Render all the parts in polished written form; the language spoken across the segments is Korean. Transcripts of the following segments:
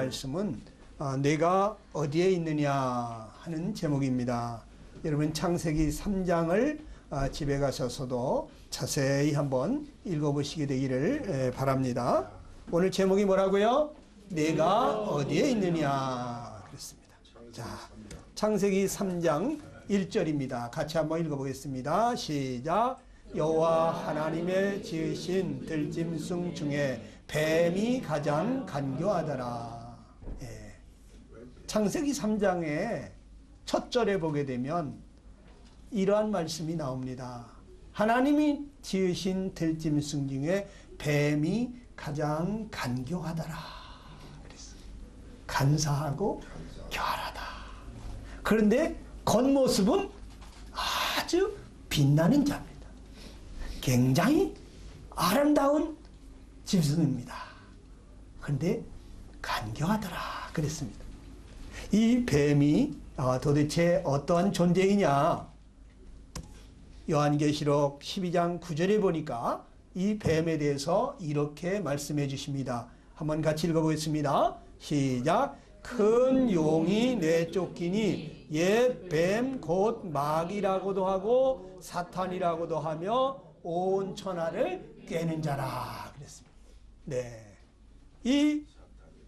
말씀은 내가 어디에 있느냐 하는 제목입니다. 여러분 창세기 3장을 집에 가셔서도 자세히 한번 읽어보시게 되기를 바랍니다. 오늘 제목이 뭐라고요? 내가 어디에 있느냐 그랬습니다. 자, 창세기 3장 1절입니다. 같이 한번 읽어보겠습니다. 시작. 여호와 하나님의 지으신 들짐승 중에 뱀이 가장 간교하더라. 예. 창세기 3장의 첫 절에 보게 되면 이러한 말씀이 나옵니다. 하나님이 지으신 들짐승 중에 뱀이 가장 간교하더라. 그랬어요. 간사하고 교활하다. 그런데 겉모습은 아주 빛나는 자입니다. 굉장히 아름다운 짐승입니다. 그런데 간교하더라 그랬습니다. 이 뱀이 도대체 어떠한 존재이냐? 요한계시록 12장 9절에 보니까 이 뱀에 대해서 이렇게 말씀해 주십니다. 한번 같이 읽어보겠습니다. 시작. 큰 용이 내쫓기니 옛 뱀 곧 마귀라고도 하고 사탄이라고도 하며 온 천하를 꿰는 자라 그랬습니다. 네, 이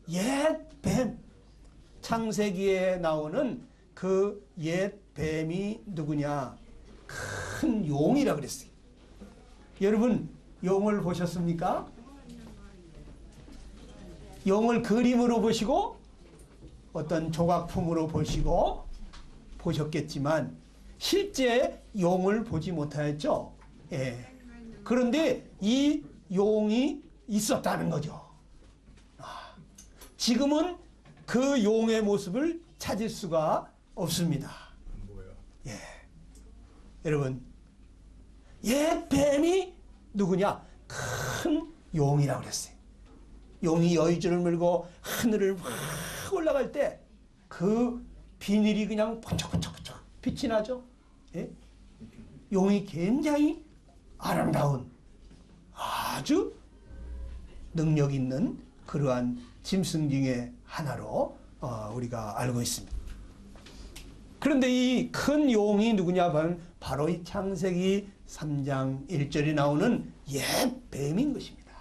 옛 뱀, 창세기에 나오는 그 옛 뱀이 누구냐? 큰 용이라 그랬어요. 여러분 용을 보셨습니까? 용을 그림으로 보시고 어떤 조각품으로 보시고 보셨겠지만 실제 용을 보지 못하였죠. 예. 그런데 이 용이 있었다는 거죠. 지금은 그 용의 모습을 찾을 수가 없습니다. 예. 여러분, 옛 뱀이 누구냐? 큰 용이라고 그랬어요. 용이 여의주를 물고 하늘을 확 올라갈 때 그 비늘이 그냥 번쩍번쩍번쩍 빛이 나죠. 예? 용이 굉장히 아름다운 아주 능력 있는 그러한 짐승 중에 하나로 우리가 알고 있습니다. 그런데 이 큰 용이 누구냐? 바로 이 창세기 3장 1절에 나오는 옛 뱀인 것입니다.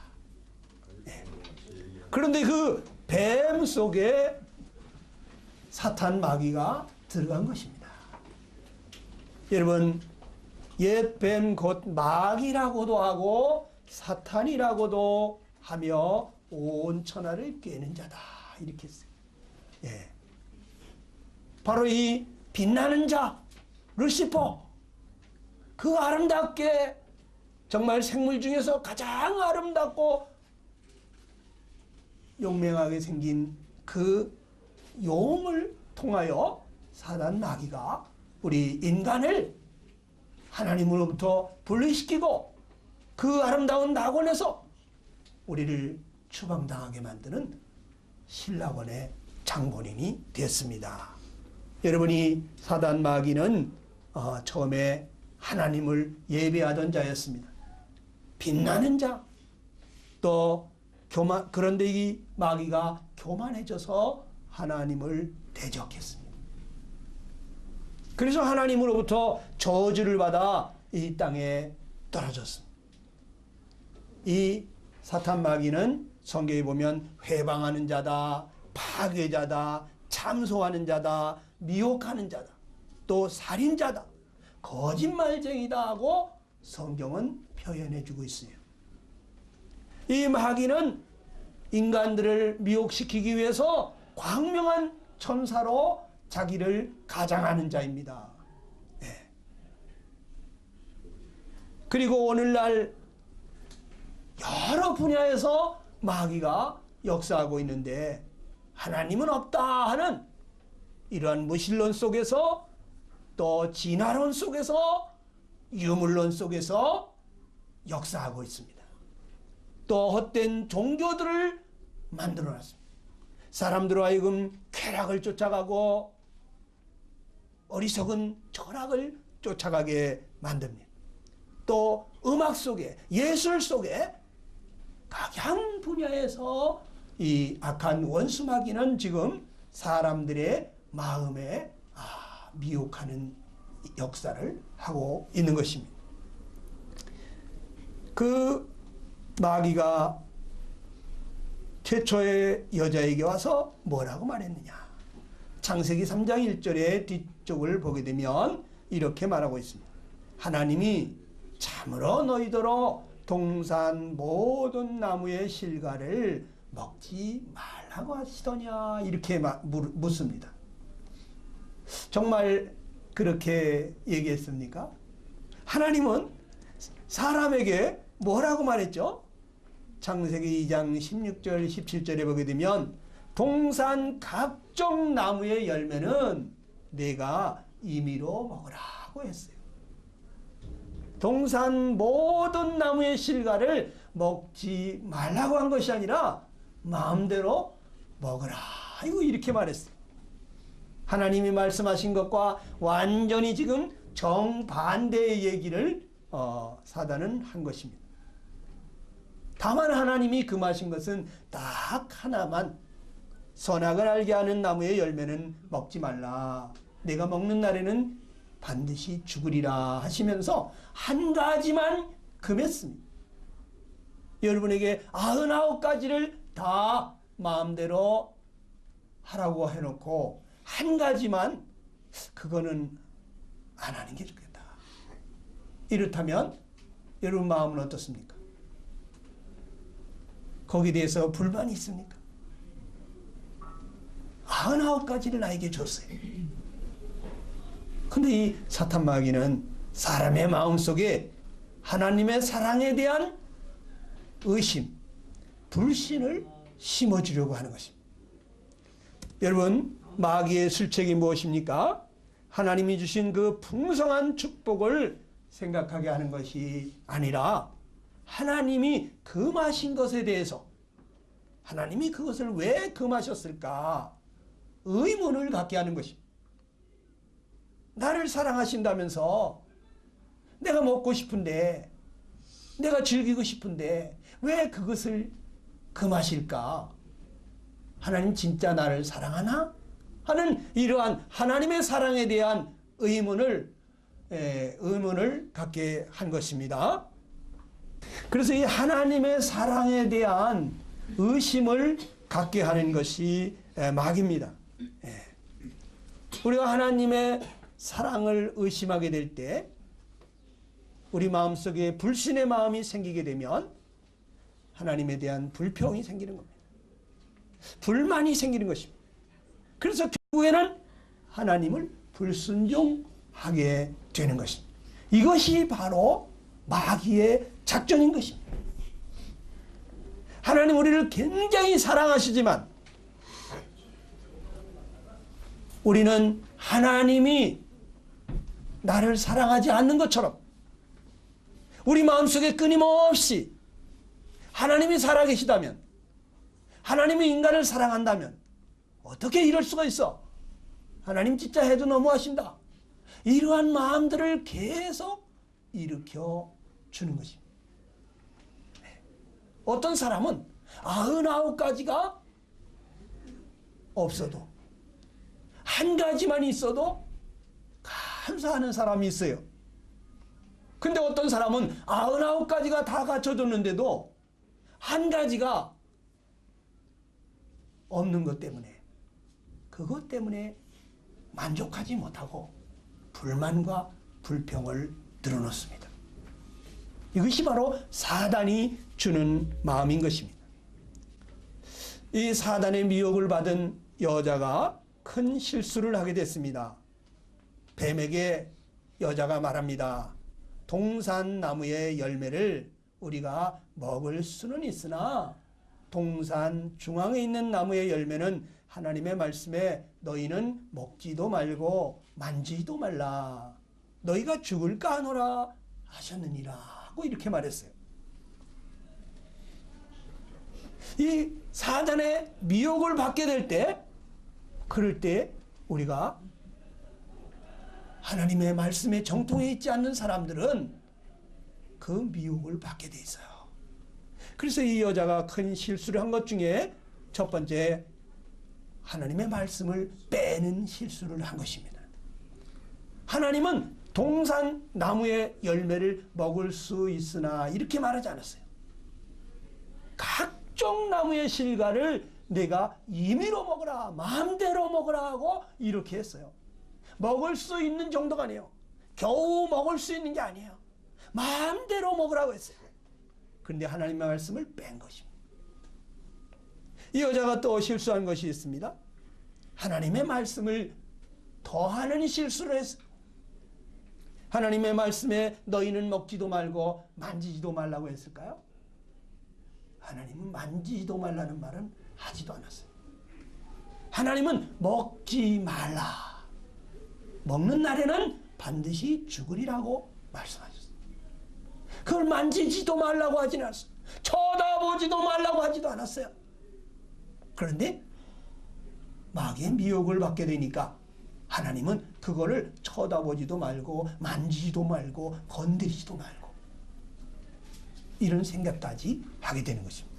네. 그런데 그 뱀 속에 사탄 마귀가 들어간 것입니다. 여러분, 옛 뱀 곧 마귀라고도 하고 사탄이라고도 하며 온 천하를 꿰는 자다 이렇게 했어요. 예. 바로 이 빛나는 자 루시퍼, 그 아름답게 정말 생물 중에서 가장 아름답고 용맹하게 생긴 그 용을 통하여 사단 마귀가 우리 인간을 하나님으로부터 분리시키고 그 아름다운 낙원에서 우리를 추방당하게 만드는 신라원의 장본인이 됐습니다. 여러분이 사단 마귀는 처음에 하나님을 예배하던 자였습니다. 빛나는 자, 또 그런데 이 마귀가 교만해져서 하나님을 대적했습니다. 그래서 하나님으로부터 저주를 받아 이 땅에 떨어졌습니다. 이 사탄 마귀는 성경에 보면 회방하는 자다, 파괴자다, 참소하는 자다, 미혹하는 자다, 또 살인자다, 거짓말쟁이다 하고 성경은 표현해 주고 있어요. 이 마귀는 인간들을 미혹시키기 위해서 광명한 천사로 자기를 가장하는 자입니다. 네. 그리고 오늘날 여러 분야에서 마귀가 역사하고 있는데 하나님은 없다 하는 이러한 무신론 속에서, 또 진화론 속에서, 유물론 속에서 역사하고 있습니다. 또 헛된 종교들을 만들어놨습니다. 사람들로 하여금 쾌락을 쫓아가고 어리석은 철학을 쫓아가게 만듭니다. 또 음악 속에, 예술 속에 각양 분야에서 이 악한 원수 마귀는 지금 사람들의 마음에 미혹하는 역사를 하고 있는 것입니다. 그 마귀가 최초의 여자에게 와서 뭐라고 말했느냐? 창세기 3장 1절의 뒤쪽을 보게 되면 이렇게 말하고 있습니다. 하나님이 참으로 너희더러 동산 모든 나무의 실과를 먹지 말라고 하시더냐? 이렇게 묻습니다. 정말 그렇게 얘기했습니까? 하나님은 사람에게 뭐라고 말했죠? 창세기 2장 16절 17절에 보게 되면 동산 각종 나무의 열매는 내가 임의로 먹으라고 했어요. 동산 모든 나무의 실과를 먹지 말라고 한 것이 아니라 마음대로 먹으라. 이렇게 말했어요. 하나님이 말씀하신 것과 완전히 지금 정반대의 얘기를 사단은 한 것입니다. 다만 하나님이 금하신 것은 딱 하나만, 선악을 알게 하는 나무의 열매는 먹지 말라. 내가 먹는 날에는 반드시 죽으리라 하시면서 한 가지만 금했습니다. 여러분에게 99가지를 다 마음대로 하라고 해놓고 한 가지만 그거는 안 하는 게 좋겠다. 이렇다면 여러분 마음은 어떻습니까? 거기에 대해서 불만이 있습니까? 99가지를 나에게 줬어요. 근데 이 사탄 마귀는 사람의 마음속에 하나님의 사랑에 대한 의심, 불신을 심어주려고 하는 것입니다. 여러분, 마귀의 술책이 무엇입니까? 하나님이 주신 그 풍성한 축복을 생각하게 하는 것이 아니라 하나님이 금하신 것에 대해서, 하나님이 그것을 왜 금하셨을까? 의문을 갖게 하는 것입니다. 나를 사랑하신다면서 내가 먹고 싶은데, 내가 즐기고 싶은데 왜 그것을 금하실까? 하나님 진짜 나를 사랑하나? 하는 이러한 하나님의 사랑에 대한 의문을 갖게 한 것입니다. 그래서 이 하나님의 사랑에 대한 의심을 갖게 하는 것이 마귀입니다. 우리가 하나님의 사랑을 의심하게 될 때 우리 마음속에 불신의 마음이 생기게 되면 하나님에 대한 불평이 생기는 겁니다. 불만이 생기는 것입니다. 그래서 결국에는 하나님을 불순종하게 되는 것입니다. 이것이 바로 마귀의 작전인 것입니다. 하나님 우리를 굉장히 사랑하시지만 우리는 하나님이 나를 사랑하지 않는 것처럼 우리 마음속에 끊임없이 하나님이 살아계시다면, 하나님이 인간을 사랑한다면 어떻게 이럴 수가 있어? 하나님 진짜 해도 너무하신다. 이러한 마음들을 계속 일으켜 주는 것입니다. 어떤 사람은 99가지가 없어도 한 가지만 있어도 감사하는 사람이 있어요. 근데 어떤 사람은 99가지가 다 갖춰졌는데도 한 가지가 없는 것 때문에, 그것 때문에 만족하지 못하고 불만과 불평을 늘어놓습니다. 이것이 바로 사단이 주는 마음인 것입니다. 이 사단의 미혹을 받은 여자가 큰 실수를 하게 됐습니다. 뱀에게 여자가 말합니다. 동산나무의 열매를 우리가 먹을 수는 있으나 동산 중앙에 있는 나무의 열매는 하나님의 말씀에 너희는 먹지도 말고 만지지도 말라. 너희가 죽을까 하노라 하셨느니라 하고 이렇게 말했어요. 이 사단의 미혹을 받게 될 때, 그럴 때 우리가 하나님의 말씀에 정통해 있지 않는 사람들은 그 미혹을 받게 돼 있어요. 그래서 이 여자가 큰 실수를 한 것 중에 첫 번째, 하나님의 말씀을 빼는 실수를 한 것입니다. 하나님은 동산 나무의 열매를 먹을 수 있으나 이렇게 말하지 않았어요. 각종 나무의 실과를 내가 임의로 먹으라, 마음대로 먹으라 하고 이렇게 했어요. 먹을 수 있는 정도가 아니에요. 겨우 먹을 수 있는 게 아니에요. 마음대로 먹으라고 했어요. 그런데 하나님의 말씀을 뺀 것입니다. 이 여자가 또 실수한 것이 있습니다. 하나님의 말씀을 더하는 실수를 했어요. 하나님의 말씀에 너희는 먹지도 말고 만지지도 말라고 했을까요? 하나님은 만지지도 말라는 말은 하지도 않았어요. 하나님은 먹지 말라. 먹는 날에는 반드시 죽으리라고 말씀하셨어요. 그걸 만지지도 말라고 하지는 않았어요. 쳐다보지도 말라고 하지도 않았어요. 그런데 마귀의 미혹을 받게 되니까 하나님은 그거를 쳐다보지도 말고 만지지도 말고 건드리지도 말고 이런 생각까지 하게 되는 것입니다.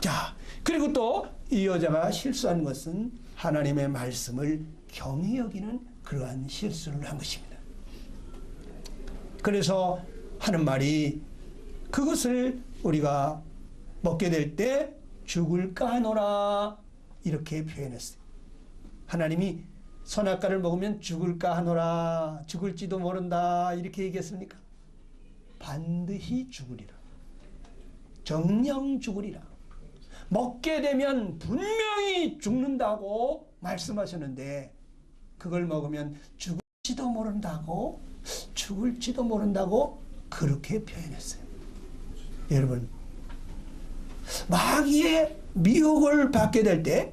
자, 그리고 또 이 여자가 실수한 것은 하나님의 말씀을 경히 여기는 그러한 실수를 한 것입니다. 그래서 하는 말이 그것을 우리가 먹게 될 때 죽을까 하노라 이렇게 표현했어요. 하나님이 선악과를 먹으면 죽을까 하노라, 죽을지도 모른다 이렇게 얘기했습니까? 반드시 죽으리라. 정녕 죽으리라. 먹게 되면 분명히 죽는다고 말씀하셨는데 그걸 먹으면 죽을지도 모른다고, 죽을지도 모른다고 그렇게 표현했어요. 여러분, 마귀의 미혹을 받게 될 때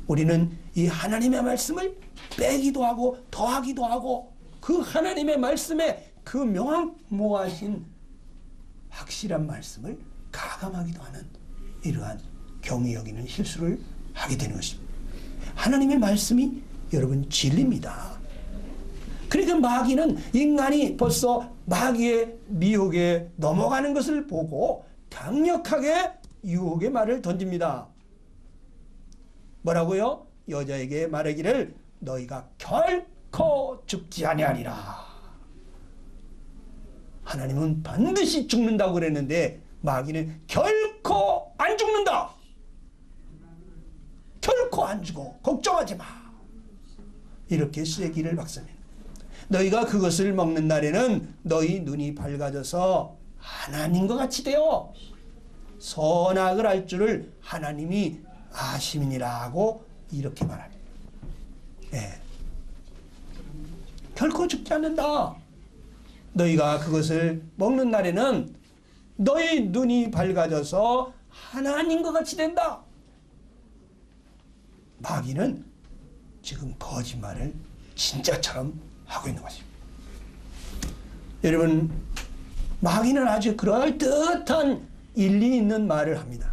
우리는 이 하나님의 말씀을 빼기도 하고 더하기도 하고 그 하나님의 말씀에 그 명확무하신 확실한 말씀을 가감하기도 하는 이러한 경히 여기는 실수를 하게 되는 것입니다. 하나님의 말씀이 여러분 진리입니다. 그러니까 마귀는 인간이 벌써 마귀의 미혹에 넘어가는 것을 보고 강력하게 유혹의 말을 던집니다. 뭐라고요? 여자에게 말하기를 너희가 결코 죽지 아니하리라. 하나님은 반드시 죽는다고 그랬는데 마귀는 결코 안 죽는다. 결코 안 죽어. 걱정하지 마. 이렇게 쐐기를 박습니다. 너희가 그것을 먹는 날에는 너희 눈이 밝아져서 하나님과 같이 되어 선악을 알 줄을 하나님이 아심이니라 고 이렇게 말합니다. 결코 죽지 않는다. 너희가 그것을 먹는 날에는 너희 눈이 밝아져서 하나님과 같이 된다. 마귀는 지금 거짓말을 진짜처럼 하고 있는 것입니다. 여러분, 마귀는 아주 그럴듯한 일리 있는 말을 합니다.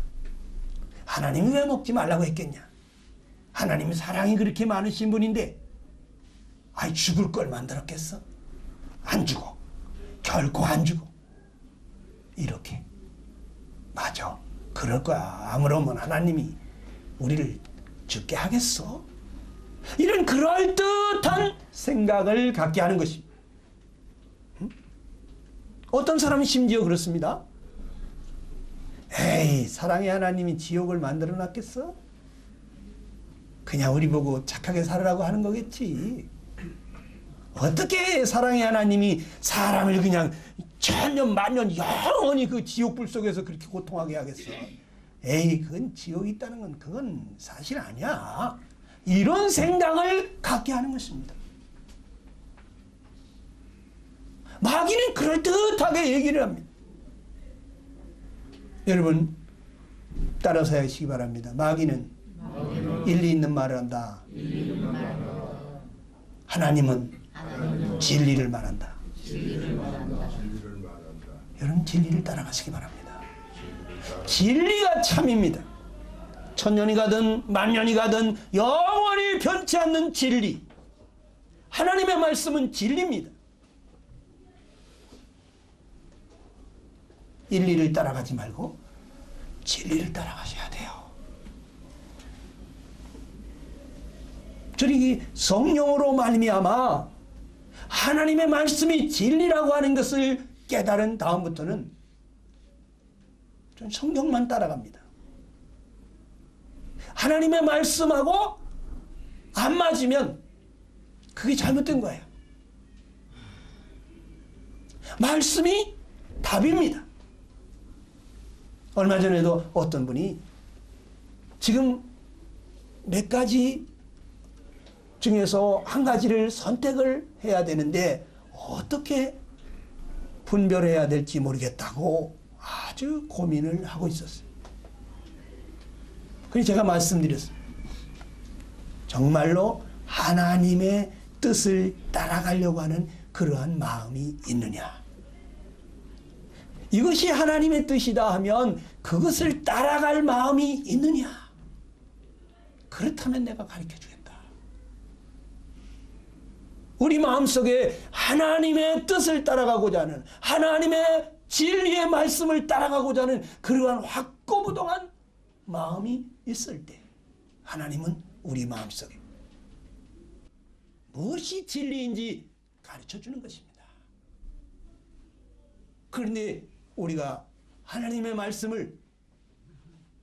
하나님이 왜 먹지 말라고 했겠냐? 하나님이 사랑이 그렇게 많으신 분인데 아이 죽을 걸 만들었겠어? 안 죽어. 결코 안 죽어. 이렇게. 맞아. 그럴 거야. 아무러면 하나님이 우리를 죽게 하겠어? 이런 그럴듯한 생각을 갖게 하는 것입니다. 어떤 사람은 심지어 그렇습니다. 에이, 사랑의 하나님이 지옥을 만들어 놨겠어? 그냥 우리 보고 착하게 살으라고 하는 거겠지. 어떻게 사랑의 하나님이 사람을 그냥 천년 만년 영원히 그 지옥불 속에서 그렇게 고통하게 하겠어? 에이, 그건 지옥이 있다는 건 그건 사실 아니야. 이런 생각을 갖게 하는 것입니다. 마귀는 그럴듯하게 얘기를 합니다. 여러분, 따라서 하시기 바랍니다. 마귀는 일리 있는 말을 한다. 하나님은 진리를 말한다. 여러분, 진리를 따라가시기 바랍니다. 진리가 참입니다. 천년이 가든 만년이 가든 영원히 변치 않는 진리. 하나님의 말씀은 진리입니다. 일리를 따라가지 말고 진리를 따라가셔야 돼요. 저리 성령으로 말미암아 하나님의 말씀이 진리라고 하는 것을 깨달은 다음부터는 전 성경만 따라갑니다. 하나님의 말씀하고 안 맞으면 그게 잘못된 거예요. 말씀이 답입니다. 얼마 전에도 어떤 분이 지금 몇 가지 중에서 한 가지를 선택을 해야 되는데 어떻게 분별해야 될지 모르겠다고 아주 고민을 하고 있었어요. 그래서 제가 말씀드렸어요. 정말로 하나님의 뜻을 따라가려고 하는 그러한 마음이 있느냐. 이것이 하나님의 뜻이다 하면 그것을 따라갈 마음이 있느냐. 그렇다면 내가 가르쳐 주겠다. 우리 마음속에 하나님의 뜻을 따라가고자 하는, 하나님의 진리의 말씀을 따라가고자 하는 그러한 확고부동한 마음이 있을 때 하나님은 우리 마음속에 무엇이 진리인지 가르쳐 주는 것입니다. 그런데 우리가 하나님의 말씀을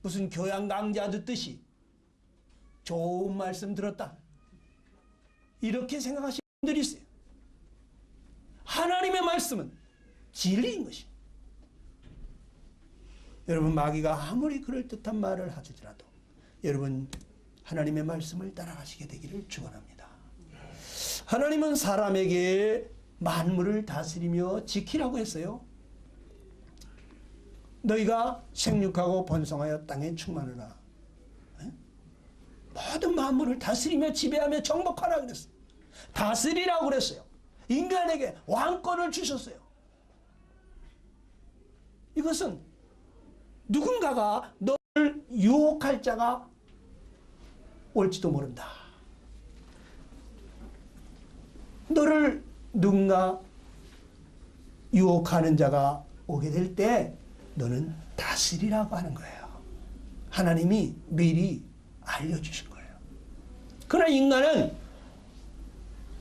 무슨 교양 강좌 듣듯이 좋은 말씀 들었다, 이렇게 생각하시는 분들이 있어요. 하나님의 말씀은 진리인 것입니다. 여러분, 마귀가 아무리 그럴듯한 말을 하더라도 여러분 하나님의 말씀을 따라가시게 되기를 축원합니다. 하나님은 사람에게 만물을 다스리며 지키라고 했어요. 너희가 생육하고 번성하여 땅에 충만하라. 모든 만물을 다스리며 지배하며 정복하라 그랬어요. 다스리라고 그랬어요. 인간에게 왕권을 주셨어요. 이것은 누군가가 너를 유혹할 자가 올지도 모른다. 너를 누군가 유혹하는 자가 오게 될 때 너는 다스리라고 하는 거예요. 하나님이 미리 알려주신 거예요. 그러나 인간은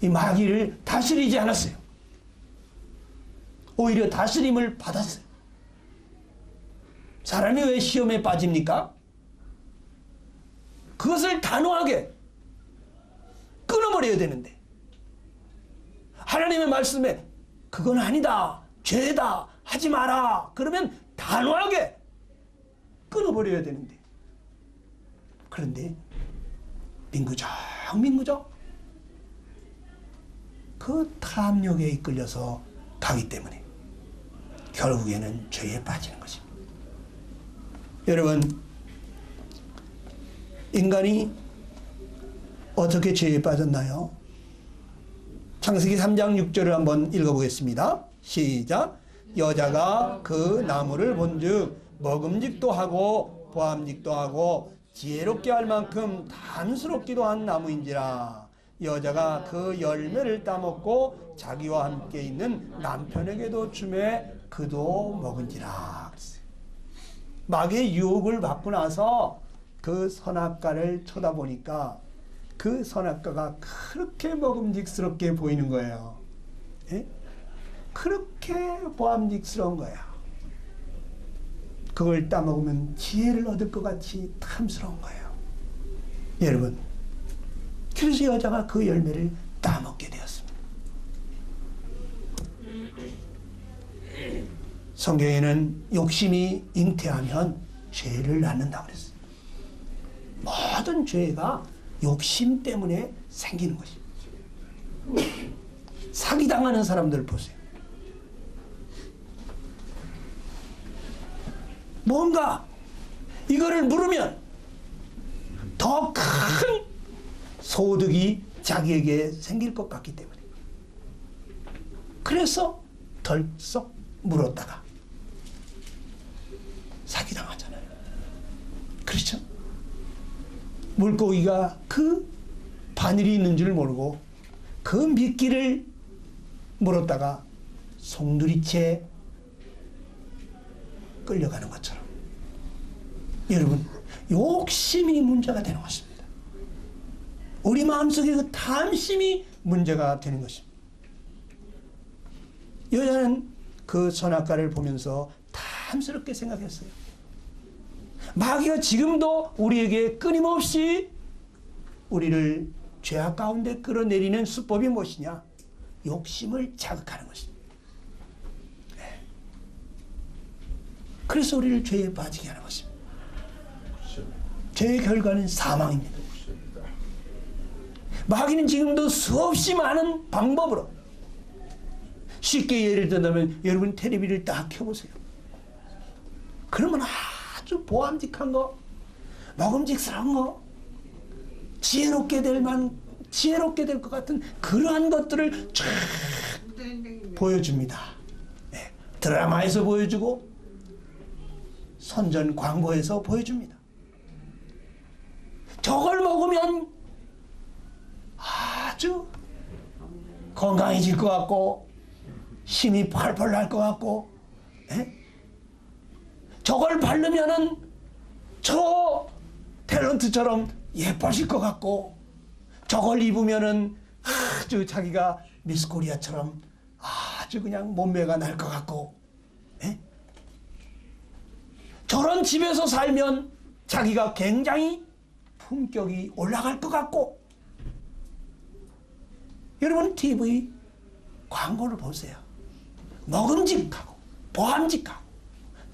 이 마귀를 다스리지 않았어요. 오히려 다스림을 받았어요. 사람이 왜 시험에 빠집니까? 그것을 단호하게 끊어버려야 되는데 하나님의 말씀에 그건 아니다, 죄다, 하지 마라 그러면 단호하게 끊어버려야 되는데, 그런데 민구적 그 탐욕에 이끌려서 가기 때문에 결국에는 죄에 빠지는 것입니다. 여러분, 인간이 어떻게 죄에 빠졌나요? 창세기 3장 6절을 한번 읽어보겠습니다. 시작. 여자가 그 나무를 본즉 먹음직도 하고 보암직도 하고 지혜롭게 할 만큼 탐스럽기도 한 나무인지라. 여자가 그 열매를 따먹고 자기와 함께 있는 남편에게도 주매 그도 먹은지라. 마귀의 유혹을 받고 나서 그 선악과를 쳐다보니까 그 선악과가 그렇게 먹음직스럽게 보이는 거예요. 예? 그렇게 보암직스러운 거야. 그걸 따먹으면 지혜를 얻을 것 같이 탐스러운 거예요. 여러분, 그래서 여자가 그 열매를 따먹게 되었습니다. 성경에는 욕심이 잉태하면 죄를 낳는다고 그랬어요. 모든 죄가 욕심 때문에 생기는 것입니다. 사기당하는 사람들 보세요. 뭔가 이거를 물으면 더 큰 소득이 자기에게 생길 것 같기 때문에 그래서 덜썩 물었다가 사기당하잖아요. 그렇죠? 물고기가 그 바늘이 있는 줄 모르고 그 미끼를 물었다가 송두리째 끌려가는 것처럼 여러분, 욕심이 문제가 되는 것입니다. 우리 마음속에 그 탐심이 문제가 되는 것입니다. 여자는 그 선악과를 보면서 탐스럽게 생각했어요. 마귀가 지금도 우리에게 끊임없이 우리를 죄악 가운데 끌어내리는 수법이 무엇이냐? 욕심을 자극하는 것입니다. 네. 그래서 우리를 죄에 빠지게 하는 것입니다. 죄의 결과는 사망입니다. 마귀는 지금도 수없이 많은 방법으로, 쉽게 예를 들면 여러분 텔레비를 딱 켜보세요. 그러면 아주 보암직한 거, 먹음직스러운 거, 지혜롭게 될 것 같은 그러한 것들을 쫙 보여줍니다. 네. 드라마에서 보여주고 선전 광고에서 보여줍니다. 저걸 먹으면 아주 건강해질 것 같고 힘이 펄펄 날 것 같고, 에? 저걸 바르면은 저 탤런트처럼 예뻐질 것 같고, 저걸 입으면은 아주 자기가 미스 코리아처럼 아주 그냥 몸매가 날 것 같고, 에? 저런 집에서 살면 자기가 굉장히 품격이 올라갈 것 같고. 여러분 TV 광고를 보세요. 먹음직하고 보암직하고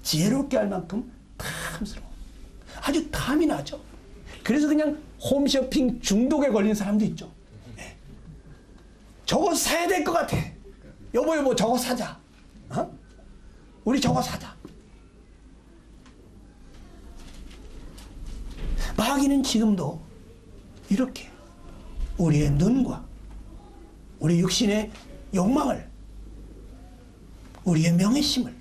지혜롭게 할 만큼 탐스러워. 아주 탐이 나죠. 그래서 그냥 홈쇼핑 중독에 걸린 사람도 있죠. 네. 저거 사야 될 것 같아. 여보 저거 사자. 어? 우리 저거 사자. 마귀는 지금도 이렇게 우리의 눈과 우리 육신의 욕망을, 우리의 명예심을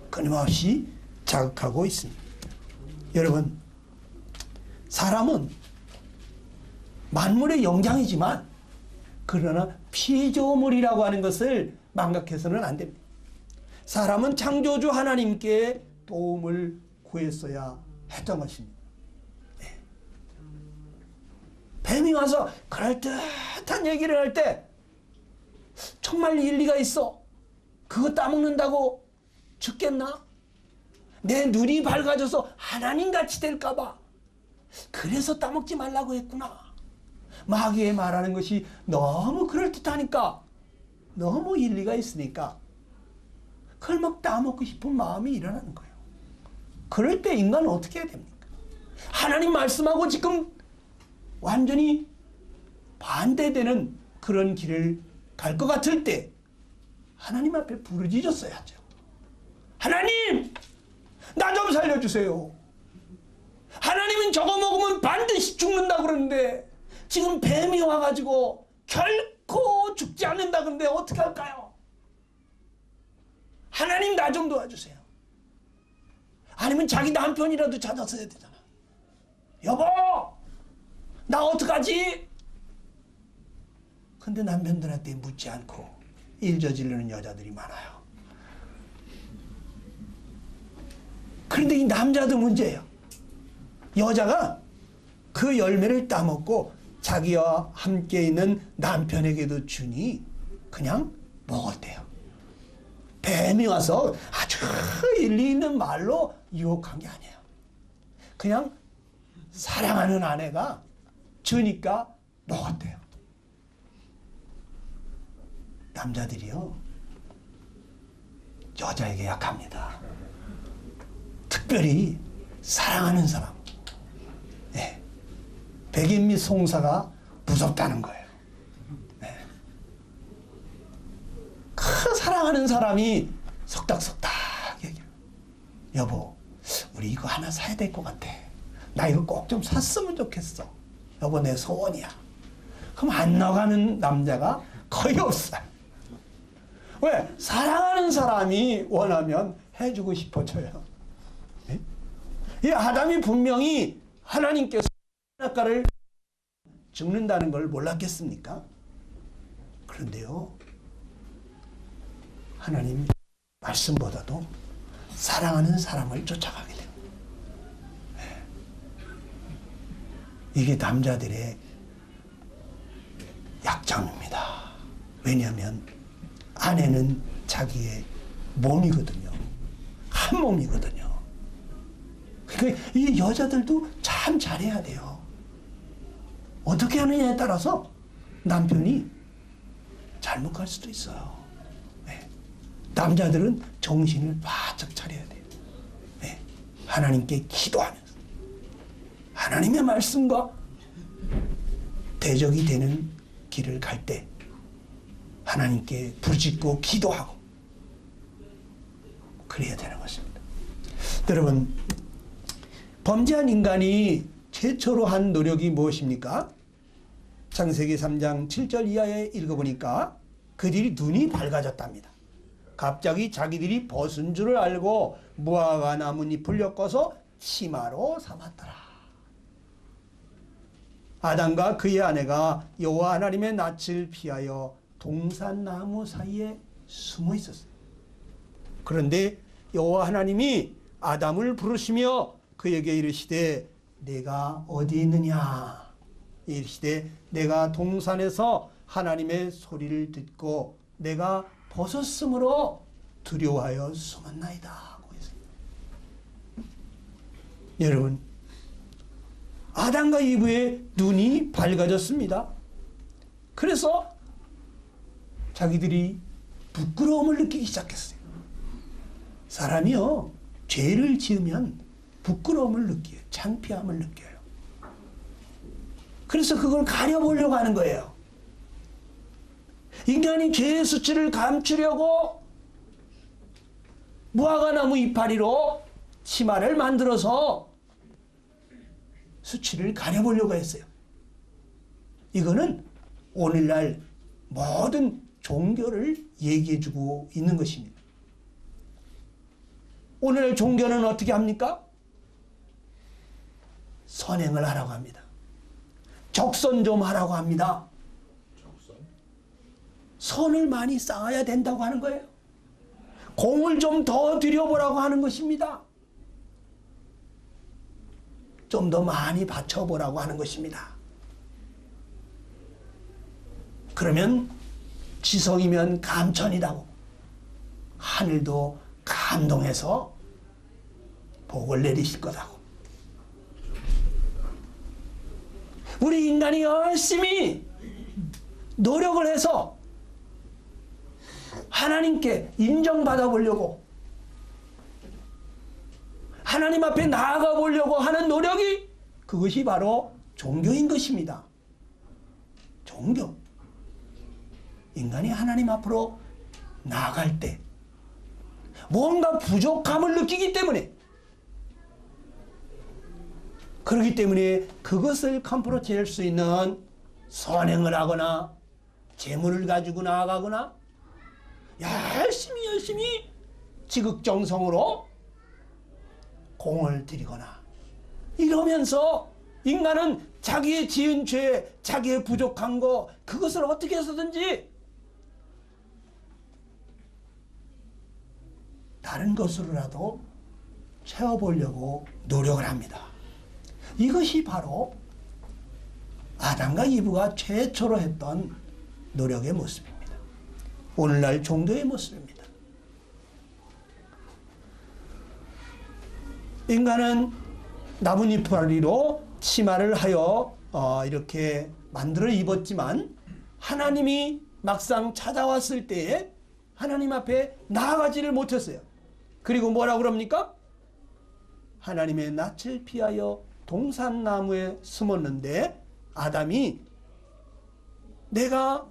끊임없이 자극하고 있습니다. 여러분, 사람은 만물의 영장이지만 그러나 피조물이라고 하는 것을 망각해서는 안 됩니다. 사람은 창조주 하나님께 도움을 구했어야 했던 것입니다. 네. 뱀이 와서 그럴듯한 얘기를 할 때 정말 일리가 있어. 그거 따먹는다고 죽겠나? 내 눈이 밝아져서 하나님같이 될까봐 그래서 따먹지 말라고 했구나. 마귀의 말하는 것이 너무 그럴듯하니까, 너무 일리가 있으니까 그걸 막 따먹고 싶은 마음이 일어나는 거예요. 그럴 때 인간은 어떻게 해야 됩니까? 하나님 말씀하고 지금 완전히 반대되는 그런 길을 갈 것 같을 때 하나님 앞에 부르짖었어야죠. 하나님, 나 좀 살려주세요. 하나님은 저거 먹으면 반드시 죽는다 그러는데 지금 뱀이 와가지고 결코 죽지 않는다 그러는데 어떻게 할까요? 하나님, 나 좀 도와주세요. 아니면 자기 남편이라도 찾았어야 되잖아. 여보, 나 어떡하지? 근데 남편들한테 묻지 않고 일 저지르는 여자들이 많아요. 그런데 이 남자도 문제예요. 여자가 그 열매를 따먹고 자기와 함께 있는 남편에게도 주니 그냥 먹었대요. 뱀이 와서 아주 일리 있는 말로 유혹한 게 아니에요. 그냥 사랑하는 아내가 주니까 먹었대요. 남자들이요, 여자에게 약합니다. 특별히 사랑하는 사람. 네. 백인 및 송사가 무섭다는 거예요. 네. 그 사랑하는 사람이 석닥석닥 얘기해요. 여보, 우리 이거 하나 사야 될 것 같아. 나 이거 꼭 좀 샀으면 좋겠어. 여보, 내 소원이야. 그럼 안 나가는 남자가 거의 없어요. 왜? 사랑하는 사람이 원하면 해주고 싶어져요. 네? 이 아담이 분명히 하나님께서 선악과를 죽는다는 걸 몰랐겠습니까? 그런데요, 하나님 말씀보다도 사랑하는 사람을 쫓아가게 됩니다. 네. 이게 남자들의 약점입니다. 왜냐하면 아내는 자기의 몸이거든요. 한 몸이거든요. 그러니까 이 여자들도 참 잘해야 돼요. 어떻게 하느냐에 따라서 남편이 잘못 갈 수도 있어요. 네. 남자들은 정신을 바짝 차려야 돼요. 네. 하나님께 기도하면서 하나님의 말씀과 대적이 되는 길을 갈 때 하나님께 부르짖고 기도하고 그래야 되는 것입니다. 여러분, 범죄한 인간이 최초로 한 노력이 무엇입니까? 창세기 3장 7절 이하에 읽어보니까 그들이 눈이 밝아졌답니다. 갑자기 자기들이 벗은 줄을 알고 무화과 나뭇잎을 엮어서 치마로 삼았더라. 아담과 그의 아내가 여호와 하나님의 낯을 피하여 동산나무 사이에 숨어 있었어요. 그런데 여호와 하나님이 아담을 부르시며 그에게 이르시되 내가 어디 있느냐? 이르시되 내가 동산에서 하나님의 소리를 듣고 내가 벗었으므로 두려워하여 숨었나이다 하고 있습니다. 여러분, 아담과 이브의 눈이 밝아졌습니다. 그래서 자기들이 부끄러움을 느끼기 시작했어요. 사람이요, 죄를 지으면 부끄러움을 느껴요. 창피함을 느껴요. 그래서 그걸 가려보려고 하는 거예요. 인간이 죄의 수치를 감추려고 무화과나무 이파리로 치마를 만들어서 수치를 가려보려고 했어요. 이거는 오늘날 모든 종교를 얘기해주고 있는 것입니다. 오늘 종교는 어떻게 합니까? 선행을 하라고 합니다. 적선 좀 하라고 합니다. 선을 많이 쌓아야 된다고 하는 거예요. 공을 좀 더 들여보라고 하는 것입니다. 좀 더 많이 바쳐보라고 하는 것입니다. 그러면 지성이면 감천이라고 하늘도 감동해서 복을 내리실 거라고. 우리 인간이 열심히 노력을 해서 하나님께 인정받아 보려고, 하나님 앞에 나아가 보려고 하는 노력이, 그것이 바로 종교인 것입니다. 종교. 인간이 하나님 앞으로 나아갈 때 뭔가 부족함을 느끼기 때문에, 그렇기 때문에 그것을 컴프로치할 수 있는 선행을 하거나 재물을 가지고 나아가거나 열심히 지극정성으로 공을 들이거나 이러면서 인간은 자기의 지은 죄, 자기의 부족한 거, 그것을 어떻게 해서든지 다른 것으로라도 채워보려고 노력을 합니다. 이것이 바로 아담과 이브가 최초로 했던 노력의 모습입니다. 오늘날 종교의 모습입니다. 인간은 나뭇잎파리로 치마를 하여 이렇게 만들어 입었지만 하나님이 막상 찾아왔을 때에 하나님 앞에 나아가지를 못했어요. 그리고 뭐라고 그럽니까? 하나님의 낯을 피하여 동산나무에 숨었는데 아담이 내가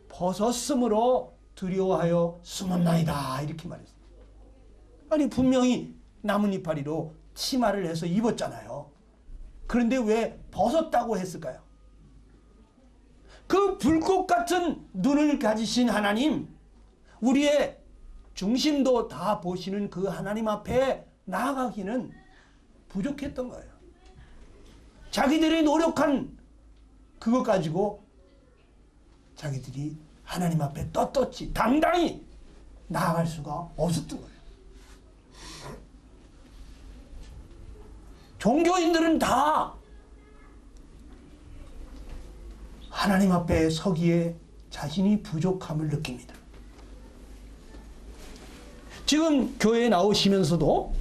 벗었으므로 두려워하여 숨었나이다 이렇게 말했어요. 아니 분명히 나뭇잎파리로 치마를 해서 입었잖아요. 그런데 왜 벗었다고 했을까요? 그 불꽃 같은 눈을 가지신 하나님, 우리의 중심도 다 보시는 그 하나님 앞에 나아가기는 부족했던 거예요. 자기들이 노력한 그것 가지고 자기들이 하나님 앞에 떳떳이 당당히 나아갈 수가 없었던 거예요. 종교인들은 다 하나님 앞에 서기에 자신이 부족함을 느낍니다. 지금 교회에 나오시면서도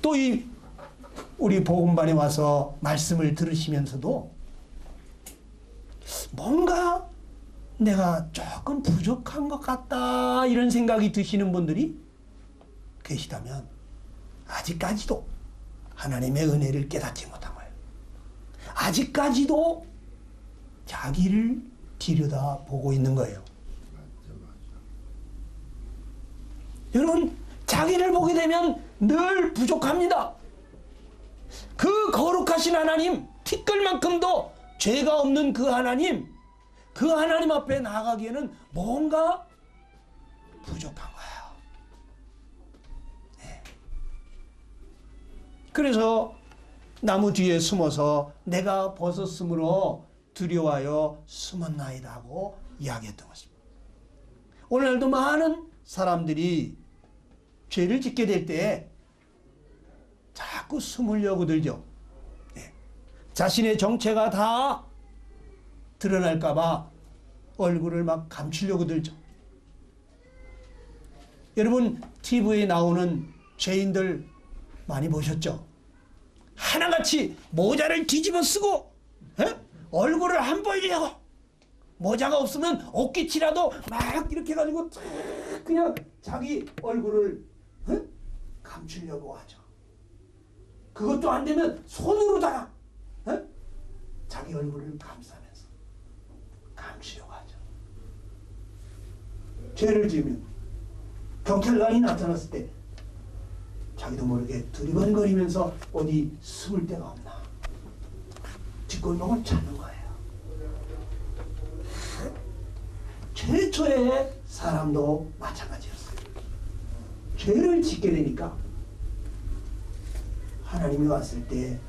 또 우리 복음반에 와서 말씀을 들으시면서도 뭔가 내가 조금 부족한 것 같다 이런 생각이 드시는 분들이 계시다면 아직까지도 하나님의 은혜를 깨닫지 못한 거예요. 아직까지도 자기를 들여다보고 있는 거예요. 여러분, 자기를 보게 되면 늘 부족합니다. 그 거룩하신 하나님, 티끌만큼도 죄가 없는 그 하나님 앞에 나아가기에는 뭔가 부족한 거예요. 네. 그래서 나무 뒤에 숨어서 내가 벗었으므로 두려워하여 숨었나이다 하고 이야기했던 것입니다. 오늘날도 많은 사람들이 죄를 짓게 될 때 자꾸 숨으려고 들죠. 네. 자신의 정체가 다 드러날까 봐 얼굴을 막 감추려고 들죠. 여러분, TV에 나오는 죄인들 많이 보셨죠? 하나같이 모자를 뒤집어 쓰고 얼굴을 안 보이려고, 모자가 없으면 옷깃이라도 막 이렇게 해가지고 그냥 자기 얼굴을 감추려고 하죠. 그것도 안 되면 손으로다가 자기 얼굴을 감싸면서 감추려고 하죠. 죄를 지으면 경찰관이 나타났을 때 자기도 모르게 두리번거리면서 어디 숨을 데가 없나 뒷골목을 찾는 거예요. 최초의 사람도 마찬가지였어요. 죄를 짓게 되니까 하나님이 왔을 때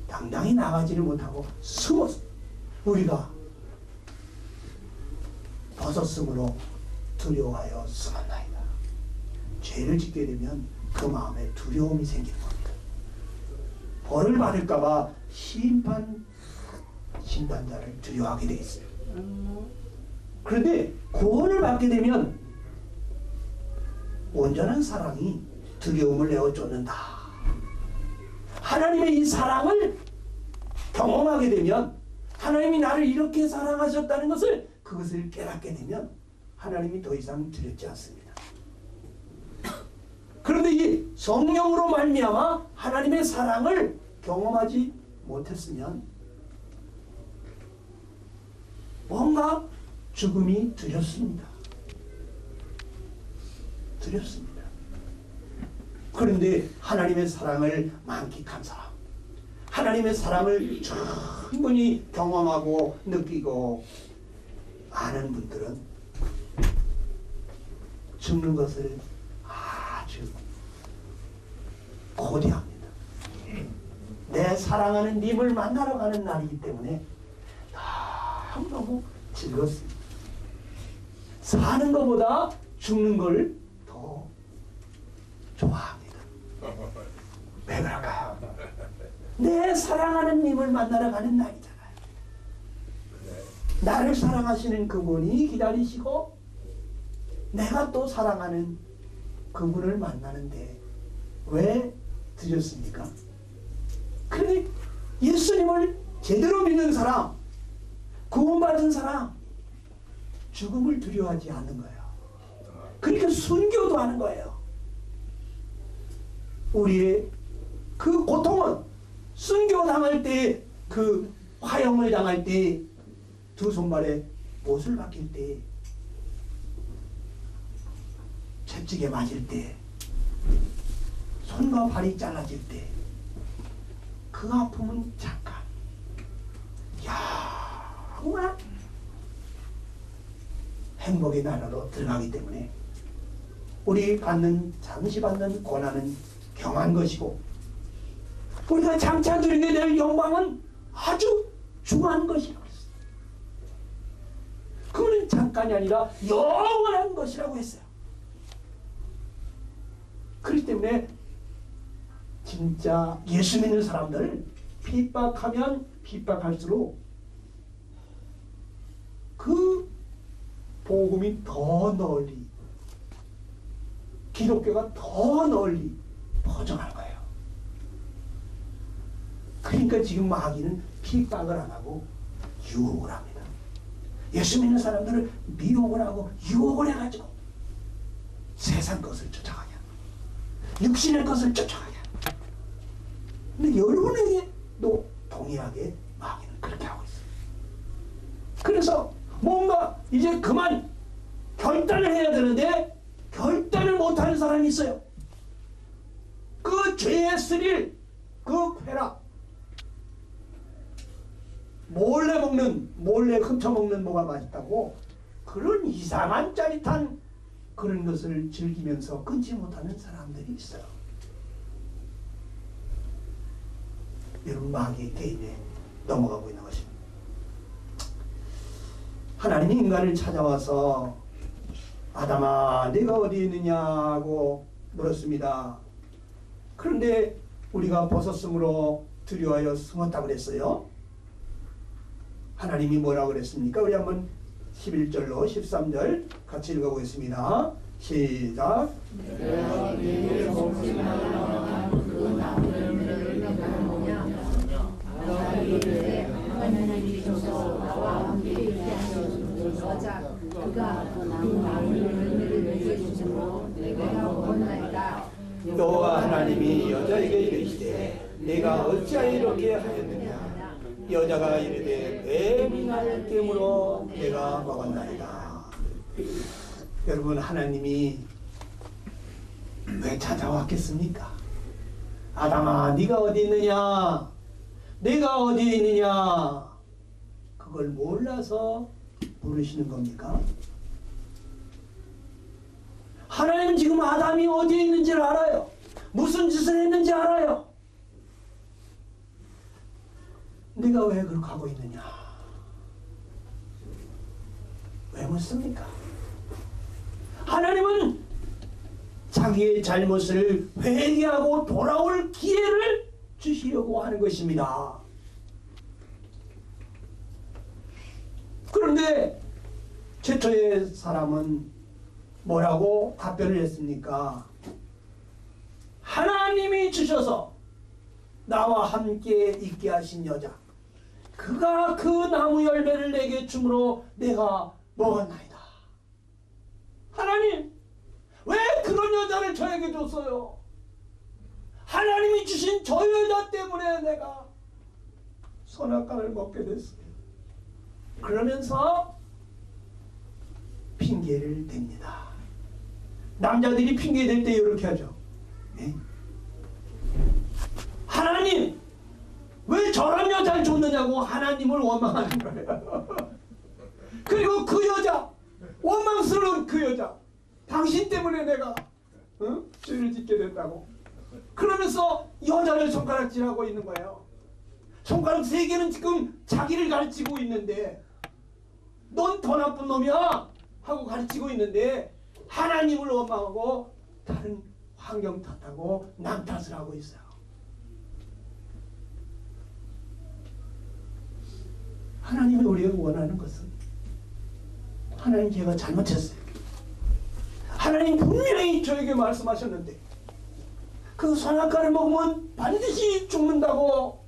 당당히 나가지를 못하고 숨어서 우리가 벗었으므로 두려워하여 숨었나이다. 죄를 짓게 되면 그 마음에 두려움이 생기는 겁니다. 벌을 받을까 봐 심판자를 두려워하게 돼 있어요. 그런데 구원을 받게 되면 온전한 사랑이 두려움을 내어쫓는다. 하나님의 이 사랑을 경험하게 되면, 하나님이 나를 이렇게 사랑하셨다는 것을, 그것을 깨닫게 되면 하나님이 더 이상 두렵지 않습니다. 그런데 이 성령으로 말미암아 하나님의 사랑을 경험하지 못했으면 뭔가 죽음이 두렵습니다. 두렵습니다. 그런데 하나님의 사랑을 만끽한 사람, 하나님의 사랑을 충분히 경험하고 느끼고 아는 분들은 죽는 것을 아주 고대합니다. 내 사랑하는 님을 만나러 가는 날이기 때문에 너무 즐겁습니다. 사는 것보다 죽는 걸 더 좋아합니다. 왜 그럴까요? 내 사랑하는 님을 만나러 가는 날이잖아요. 나를 사랑하시는 그분이 기다리시고 내가 또 사랑하는 그분을 만나는데 왜 드셨습니까? 그런데 예수님을 제대로 믿는 사람, 구원받은 사람, 죽음을 두려워하지 않는 거예요. 그러니까 순교도 하는 거예요. 우리의 그 고통은 순교 당할 때, 그 화형을 당할 때, 두 손발에 못을 박힐 때, 채찍에 맞을 때, 손과 발이 잘라질 때, 그 아픔은 잠깐, 영원한 행복의 나라로 들어가기 때문에 우리 잠시 받는 고난은 경한 것이고, 우리가 장차 누리게 될 영광은 아주 중요한 것이라고 했어요. 그거는 잠깐이 아니라 영원한 것이라고 했어요. 그렇기 때문에 진짜 예수 믿는 사람들 핍박하면 핍박할수록 복음이 더 널리, 기독교가 더 널리 퍼져갈 거예요. 그러니까 지금 마귀는 핍박을 안 하고 유혹을 합니다. 예수 믿는 사람들을 미혹을 하고 유혹을 해가지고 세상 것을 쫓아가게 합니다. 육신의 것을 쫓아가게 합니다. 근데 여러분에게도 동일하게 마귀는 그렇게 하고 있어요. 그래서 뭔가 이제 그만 결단을 해야 되는데 결단을 못하는 사람이 있어요. 그 죄의 스릴, 그 쾌락, 몰래 훔쳐먹는 뭐가 맛있다고 그런 이상한 짜릿한 그런 것을 즐기면서 끊지 못하는 사람들이 있어요. 여러분, 마귀의 게임에 넘어가고 있는 것입니다. 하나님이 인간을 찾아와서 아담아 네가 어디 있느냐고 물었습니다. 그런데 우리가 벗었으므로 두려워하여 숨었다고 그랬어요. 하나님이 뭐라고 그랬습니까? 우리 한번 11절로 13절 같이 읽어보겠습니다. 시작. 내가 네게 먹지마라 그 나무를 아가 이르되 하나님이 주셔서 나와 함께 있게 하소서. 그가 그 나무의 열매를 맺게 주므로 내가 먹었나이다. 또 하나님이 여자에게 이르시되 내가 어찌하여 이렇게 하였느냐. 여자가 이르되 뱀이 나를 깨물어 내가 먹었나이다. 여러분, 하나님이 왜 찾아왔겠습니까? 아담아 네가 어디 있느냐, 내가 어디에 있느냐, 그걸 몰라서 부르시는 겁니까? 하나님은 지금 아담이 어디에 있는지를 알아요. 무슨 짓을 했는지 알아요. 네가 왜 그렇게 하고 있느냐? 왜 묻습니까? 하나님은 자기의 잘못을 회개하고 돌아올 기회를 주시려고 하는 것입니다. 그런데 최초의 사람은 뭐라고 답변을 했습니까? 하나님이 주셔서 나와 함께 있게 하신 여자, 그가 그 나무 열매를 내게 주므로 내가 먹었나이다. 하나님, 왜 그런 여자를 저에게 줬어요? 하나님이 주신 저 여자 때문에 내가 선악과를 먹게 됐어요. 그러면서 핑계를 댑니다. 남자들이 핑계 댈 때 이렇게 하죠. 네? 하나님, 왜 저런 여자를 줬느냐고 하나님을 원망하는 거예요. 그리고 그 여자, 원망스러운 그 여자, 당신 때문에 내가 죄를 짓게 됐다고. 그러면서 여자를 손가락질하고 있는 거예요. 손가락 3개는 지금 자기를 가르치고 있는데, 넌 더 나쁜 놈이야 하고 가르치고 있는데, 하나님을 원망하고 다른 환경 탓하고 남 탓을 하고 있어요. 하나님이 우리가 원하는 것은, 하나님 제가 잘못했어요. 하나님 분명히 저에게 말씀하셨는데 그 선악과를 먹으면 반드시 죽는다고,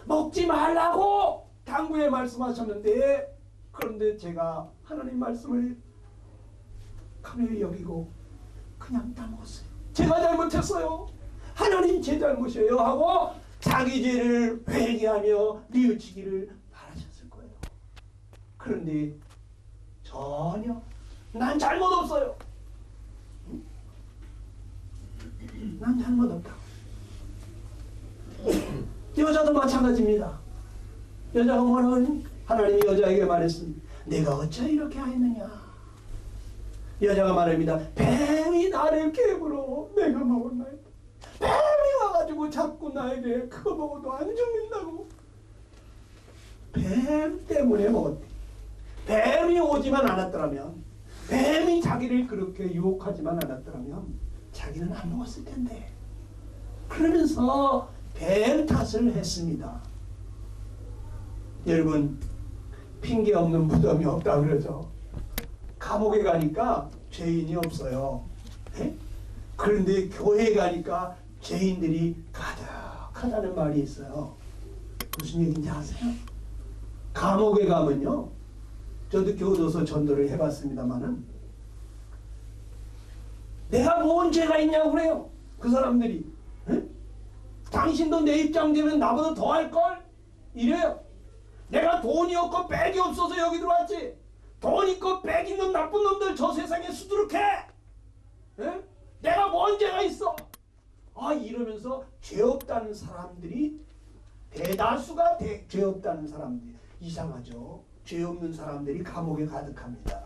먹지 말라고 당부에 말씀하셨는데, 그런데 제가 하나님 말씀을 가벼이 여기고 그냥 다 먹었어요. 제가 잘못했어요. 하나님 제 잘못이에요 하고 자기 죄를 회개하며 뉘우치기를 바라셨을 거예요. 그런데 전혀 난 잘못 없어요. 난 잘못 없다. 여자도 마찬가지입니다. 여자가 뭐라고 하니? 하나님이 여자에게 말했습니다. 내가 어찌 이렇게 하였느냐? 여자가 말합니다. 뱀이 나를 깨물어 내가 먹었나이다. 뱀이 와가지고 자꾸 나에게 그거 먹어도 안 죽는다고. 뱀 때문에 먹었대. 뱀이 오지만 않았더라면, 뱀이 자기를 그렇게 유혹하지만 않았더라면 자기는 안 먹었을 텐데. 그러면서 뱀 탓을 했습니다. 여러분, 핑계 없는 무덤이 없다 그러죠. 감옥에 가니까 죄인이 없어요. 예? 그런데 교회에 가니까 죄인들이 가득하다는 말이 있어요. 무슨 얘기인지 아세요? 감옥에 가면요, 저도 교도소 전도를 해봤습니다마는 내가 뭔 죄가 있냐고 그래요. 그 사람들이. 응? 당신도 내 입장 되면 나보다 더 할걸? 이래요. 내가 돈이 없고 백이 없어서 여기 들어왔지. 돈 있고 백 있는 나쁜 놈들 저 세상에 수두룩해. 응? 내가 뭔 죄가 있어? 이러면서 죄 없다는 사람들이 대다수가 죄 없다는 사람들이 이상하죠. 죄 없는 사람들이 감옥에 가득합니다.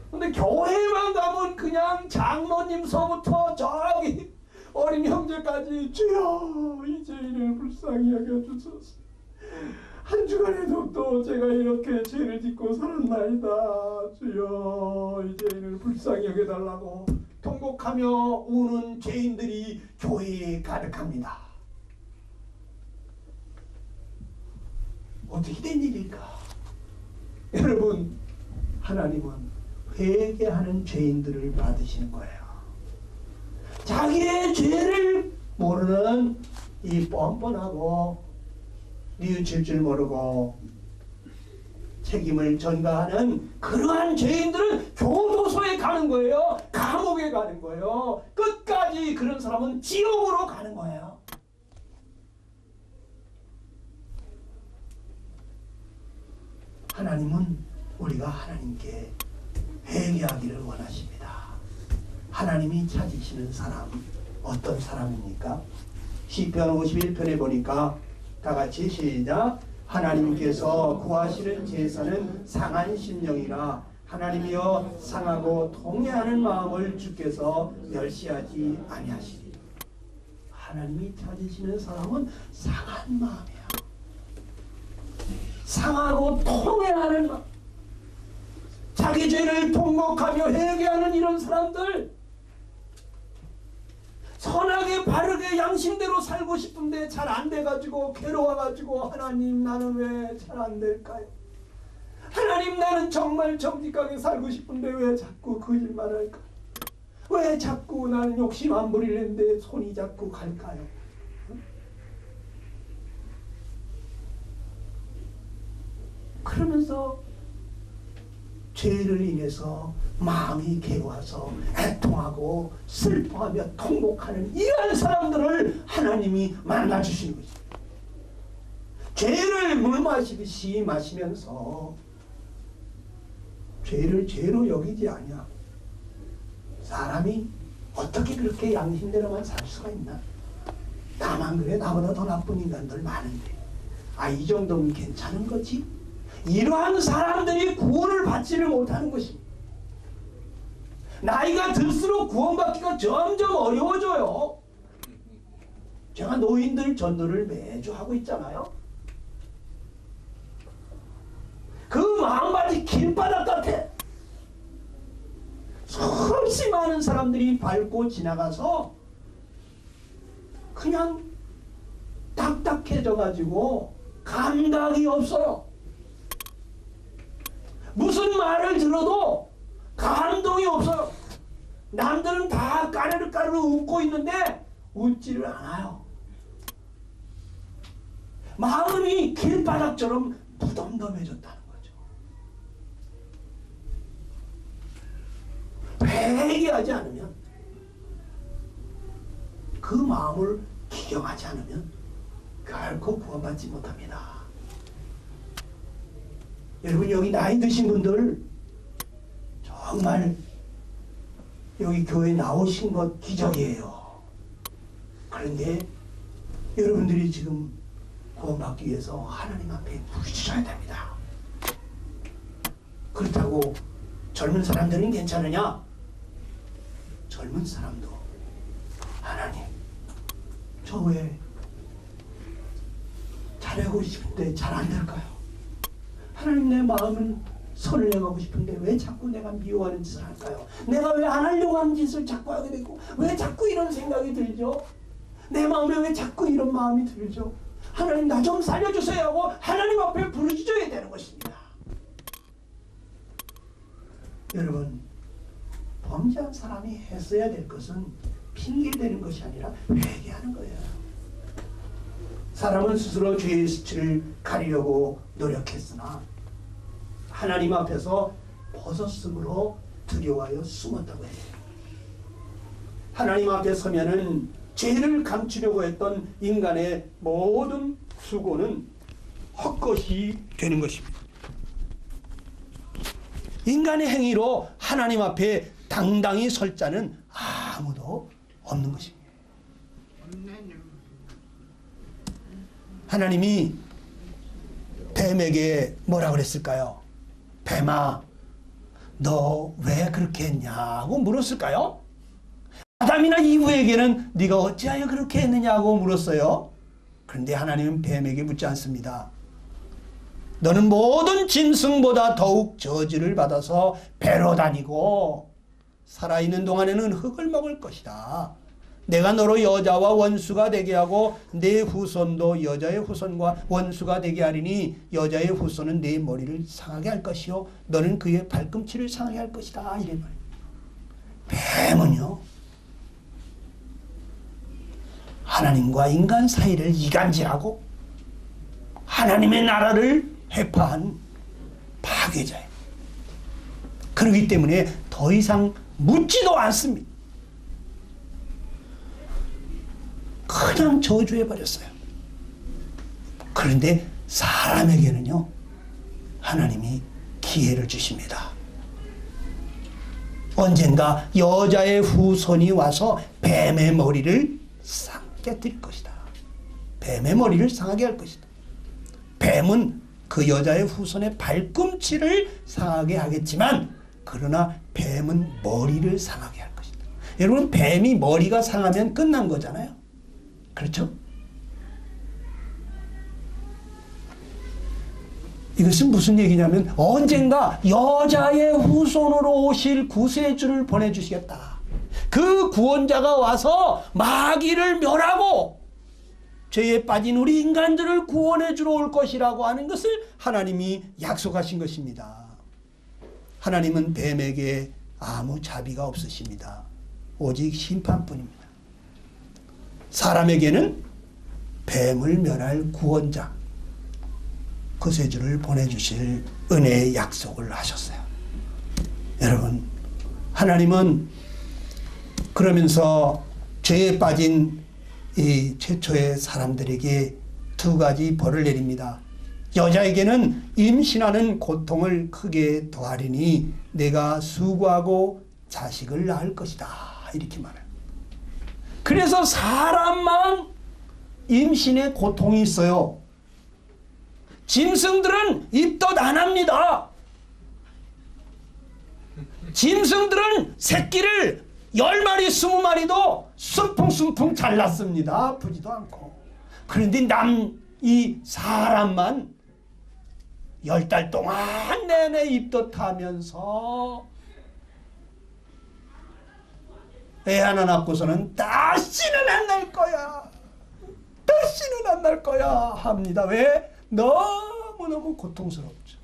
근데 교회만 가면 그냥 장로님서부터 저기 어린 형제까지 주여 이 죄인을 불쌍히 여겨주소서. 한 주간에도 또 제가 이렇게 죄를 짓고 살았나이다. 주여 이 죄인을 불쌍히 여겨달라고 통곡하며 우는 죄인들이 교회에 가득합니다. 어떻게 된 일일까? 여러분, 하나님은 회개하는 죄인들을 받으시는 거예요. 자기의 죄를 모르는 이 뻔뻔하고 뉘우칠 줄 모르고 책임을 전가하는 그러한 죄인들은 교도소에 가는 거예요. 감옥에 가는 거예요. 끝까지 그런 사람은 지옥으로 가는 거예요. 하나님은 우리가 하나님께 회개하기를 원하십니다. 하나님이 찾으시는 사람 어떤 사람입니까? 시편 51편에 보니까 다같이 시작. 하나님께서 구하시는 제사는 상한 심령이라 하나님이여 상하고 통회하는 마음을 주께서 멸시하지 아니하시리. 하나님이 찾으시는 사람은 상한 마음이야. 상하고 통회하는 마음. 자기 죄를 통곡하며 회개하는 이런 사람들, 선하게 바르게 양심대로 살고 싶은데 잘 안 돼가지고 괴로워가지고 하나님 나는 왜 잘 안 될까요? 하나님 나는 정말 정직하게 살고 싶은데 왜 자꾸 거짓말할까? 왜 자꾸 나는 욕심 안 부리는데 손이 자꾸 갈까요? 그러면서 죄를 인해서 마음이 괴로워서 애통하고 슬퍼하며 통곡하는 이런 사람들을 하나님이 만나주시는 거죠. 죄를 물 마시듯이 마시면서 죄를 죄로 여기지 아니야. 사람이 어떻게 그렇게 양심대로만 살 수가 있나? 나만 그래? 나보다 더 나쁜 인간들 많은데 이 정도면 괜찮은 거지? 이러한 사람들이 구원을 받지를 못하는 것입니다. 나이가 들수록 구원받기가 점점 어려워져요. 제가 노인들 전도를 매주 하고 있잖아요. 그 마음밭이 길바닥 같아. 수없이 많은 사람들이 밟고 지나가서 그냥 딱딱해져가지고 감각이 없어요. 무슨 말을 들어도 감동이 없어요. 남들은 다 까르르 웃고 있는데 웃지를 않아요. 마음이 길바닥처럼 무덤덤해졌다는 거죠. 회개하지 않으면, 그 마음을 기경하지 않으면 결코 구원받지 못합니다. 여러분, 여기 나이 드신 분들 정말 여기 교회 나오신 것 기적이에요. 그런데 여러분들이 지금 구원받기 위해서 하나님 앞에 부르짖어야 됩니다. 그렇다고 젊은 사람들은 괜찮으냐? 젊은 사람도 하나님, 저 왜 잘하고 싶은데 잘 안 될까요? 하나님, 내 마음은 선을 행하고 싶은데 왜 자꾸 내가 미워하는 짓을 할까요? 내가 왜 안 하려고 하는 짓을 자꾸 하게 되고 왜 자꾸 이런 생각이 들죠? 내 마음에 왜 자꾸 이런 마음이 들죠? 하나님, 나 좀 살려주세요 하고 하나님 앞에 부르짖어야 되는 것입니다. 여러분, 범죄한 사람이 했어야 될 것은 핑계대는 것이 아니라 회개하는 거예요. 사람은 스스로 죄의 수치를 가리려고 노력했으나 하나님 앞에서 벗었으므로 두려워하여 숨었다고 해요. 하나님 앞에 서면은 죄를 감추려고 했던 인간의 모든 수고는 헛것이 되는 것입니다. 인간의 행위로 하나님 앞에 당당히 설 자는 아무도 없는 것입니다. 하나님이 뱀에게 뭐라 그랬을까요? 뱀아, 너 왜 그렇게 했냐고 물었을까요? 아담이나 이브에게는 네가 어찌하여 그렇게 했느냐고 물었어요. 그런데 하나님은 뱀에게 묻지 않습니다. 너는 모든 짐승보다 더욱 저주를 받아서 배로 다니고 살아있는 동안에는 흙을 먹을 것이다. 내가 너로 여자와 원수가 되게 하고 내 후손도 여자의 후손과 원수가 되게 하리니 여자의 후손은 내 머리를 상하게 할 것이요 너는 그의 발꿈치를 상하게 할 것이다. 이래 말이에요. 뱀은요, 하나님과 인간 사이를 이간질하고 하나님의 나라를 해파한 파괴자예요. 그렇기 때문에 더 이상 묻지도 않습니다. 그냥 저주해버렸어요. 그런데 사람에게는요, 하나님이 기회를 주십니다. 언젠가 여자의 후손이 와서 뱀의 머리를 깨뜨릴 것이다. 뱀의 머리를 상하게 할 것이다. 뱀은 그 여자의 후손의 발꿈치를 상하게 하겠지만 그러나 뱀은 머리를 상하게 할 것이다. 여러분, 뱀이 머리가 상하면 끝난 거잖아요. 그렇죠? 이것은 무슨 얘기냐면 언젠가 여자의 후손으로 오실 구세주를 보내주시겠다. 그 구원자가 와서 마귀를 멸하고 죄에 빠진 우리 인간들을 구원해 주러 올 것이라고 하는 것을 하나님이 약속하신 것입니다. 하나님은 뱀에게 아무 자비가 없으십니다. 오직 심판뿐입니다. 사람에게는 뱀을 멸할 구원자 구세주를 보내주실 은혜의 약속을 하셨어요. 여러분, 하나님은 그러면서 죄에 빠진 이 최초의 사람들에게 두 가지 벌을 내립니다. 여자에게는 임신하는 고통을 크게 더하리니 내가 수고하고 자식을 낳을 것이다. 이렇게 말해요. 그래서 사람만 임신의 고통이 있어요. 짐승들은 입덧 안 합니다. 짐승들은 새끼를 10마리, 20마리도 순풍순풍 잘났습니다. 아프지도 않고. 그런데 이 사람만 10달 동안 내내 입덧하면서 애 하나 낳고서는 다시는 안 날 거야. 다시는 안 날 거야 합니다. 왜? 너무너무 고통스럽죠.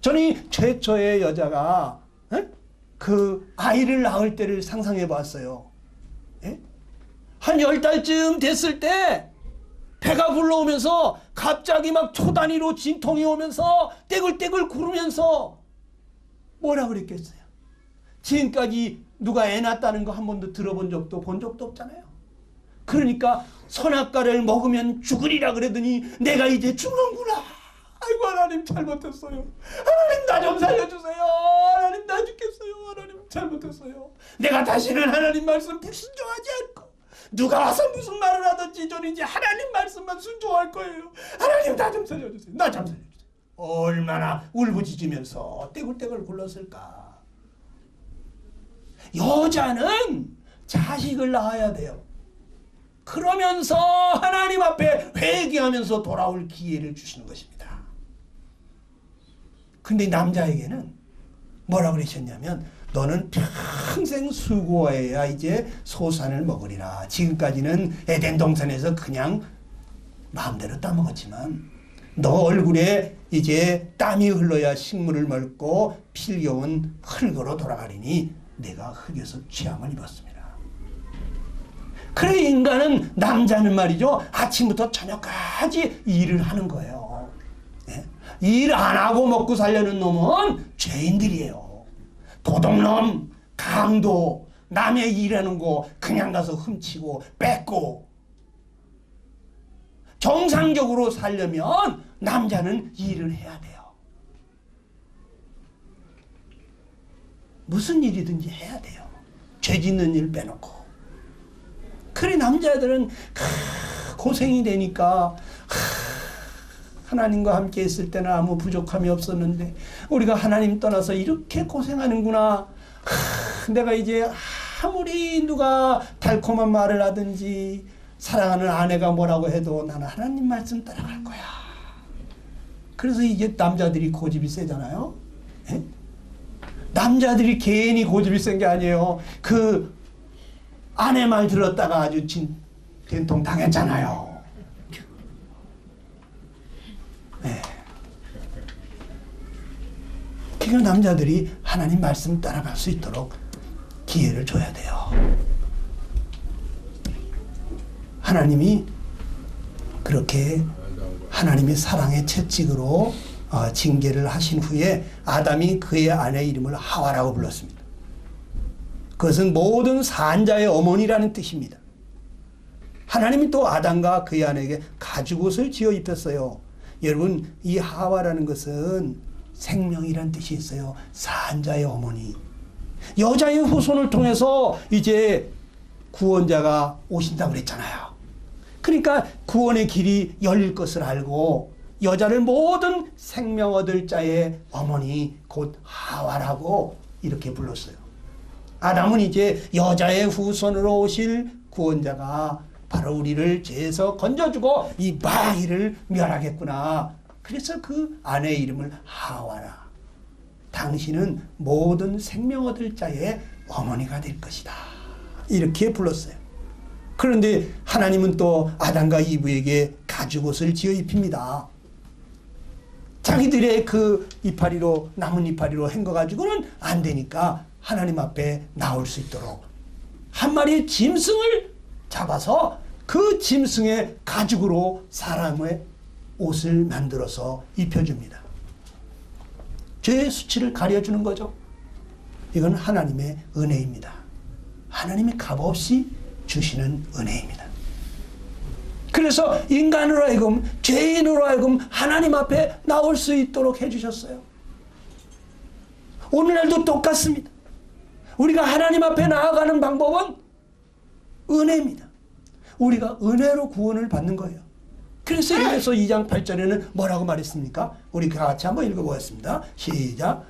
저는 최초의 여자가 그 아이를 낳을 때를 상상해 봤어요. 한 10달쯤 됐을 때 배가 불러오면서 갑자기 막 초단위로 진통이 오면서 떼굴떼굴 구르면서 뭐라 그랬겠어요? 지금까지 누가 애 낳았다는 거 한 번도 들어본 적도 본 적도 없잖아요. 그러니까 선악과를 먹으면 죽으리라 그러더니 내가 이제 죽는구나. 아이고, 하나님 잘못했어요. 하나님 나 좀 살려주세요. 하나님 나 죽겠어요. 하나님 잘못했어요. 내가 다시는 하나님 말씀 불순종하지 않고 누가 와서 무슨 말을 하든지 저는 이제 하나님 말씀만 순종할 거예요. 하나님 나 좀 살려주세요. 나 좀 살려주세요. 얼마나 울부짖으면서 떼굴떼굴 굴렀을까. 여자는 자식을 낳아야 돼요. 그러면서 하나님 앞에 회개하면서 돌아올 기회를 주시는 것입니다. 근데 남자에게는 뭐라 그러셨냐면 너는 평생 수고해야 이제 소산을 먹으리라. 지금까지는 에덴 동산에서 그냥 마음대로 따먹었지만 너 얼굴에 이제 땀이 흘러야 식물을 먹고 필경은 흙으로 돌아가리니 내가 흙에서 취함을 입었습니다. 그래 인간은 남자는 말이죠. 아침부터 저녁까지 일을 하는 거예요. 네? 일 안 하고 먹고 살려는 놈은 죄인들이에요. 도둑놈, 강도, 남의 일하는 거 그냥 가서 훔치고 뺏고. 정상적으로 살려면 남자는 일을 해야 돼요. 무슨 일이든지 해야 돼요. 죄 짓는 일 빼놓고. 그래 남자들은 고생이 되니까 하나님과 함께 있을 때는 아무 부족함이 없었는데 우리가 하나님 떠나서 이렇게 고생하는구나. 내가 이제 아무리 누가 달콤한 말을 하든지 사랑하는 아내가 뭐라고 해도 나는 하나님 말씀 따라갈 거야. 그래서 이게 남자들이 고집이 세잖아요. 에? 남자들이 괜히 고집이 센 게 아니에요. 그 아내 말 들었다가 아주 된통 당했잖아요. 네. 그러니까 남자들이 하나님 말씀 따라갈 수 있도록 기회를 줘야 돼요. 하나님이 그렇게 하나님의 사랑의 채찍으로 징계를 하신 후에 아담이 그의 아내 이름을 하와라고 불렀습니다. 그것은 모든 산자의 어머니라는 뜻입니다. 하나님이 또 아담과 그의 아내에게 가죽옷을 지어 입혔어요. 여러분 이 하와라는 것은 생명이라는 뜻이 있어요. 산자의 어머니. 여자의 후손을 통해서 이제 구원자가 오신다고 그랬잖아요. 그러니까 구원의 길이 열릴 것을 알고 여자를 모든 생명 얻을 자의 어머니 곧 하와라고 이렇게 불렀어요. 아담은 이제 여자의 후손으로 오실 구원자가 바로 우리를 죄에서 건져주고 이 마귀를 멸하겠구나. 그래서 그 아내의 이름을 하와라. 당신은 모든 생명 얻을 자의 어머니가 될 것이다. 이렇게 불렀어요. 그런데 하나님은 또 아담과 이브에게 가죽옷을 지어 입힙니다. 자기들의 그 이파리로 남은 이파리로 헹궈가지고는 안 되니까 하나님 앞에 나올 수 있도록 한 마리의 짐승을 잡아서 그 짐승의 가죽으로 사람의 옷을 만들어서 입혀줍니다. 죄의 수치를 가려주는 거죠. 이건 하나님의 은혜입니다. 하나님이 값없이 주시는 은혜입니다. 그래서 인간으로 하여금 죄인으로 하여금 하나님 앞에 나올 수 있도록 해주셨어요. 오늘날도 똑같습니다. 우리가 하나님 앞에 나아가는 방법은 은혜입니다. 우리가 은혜로 구원을 받는 거예요. 그래서 에베소 2장 8절에는 뭐라고 말했습니까? 우리 같이 한번 읽어보겠습니다. 시작.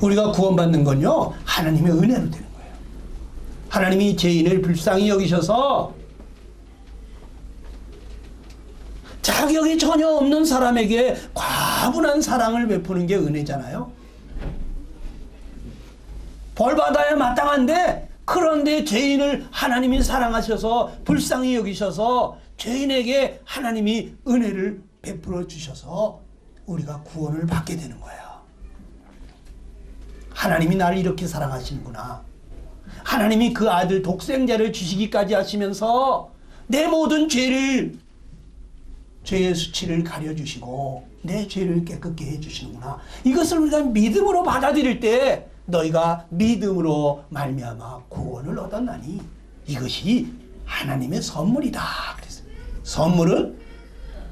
우리가 구원받는 건요 하나님의 은혜로 되는 거예요. 하나님이 죄인을 불쌍히 여기셔서 자격이 전혀 없는 사람에게 과분한 사랑을 베푸는 게 은혜잖아요. 벌 받아야 마땅한데 그런데 죄인을 하나님이 사랑하셔서 불쌍히 여기셔서 죄인에게 하나님이 은혜를 베풀어 주셔서 우리가 구원을 받게 되는 거예요. 하나님이 나를 이렇게 사랑하시는구나. 하나님이 그 아들 독생자를 주시기까지 하시면서 내 모든 죄의 수치를 가려주시고 내 죄를 깨끗게 해주시는구나. 이것을 우리가 믿음으로 받아들일 때 너희가 믿음으로 말미암아 구원을 얻었나니 이것이 하나님의 선물이다. 그랬어요. 선물은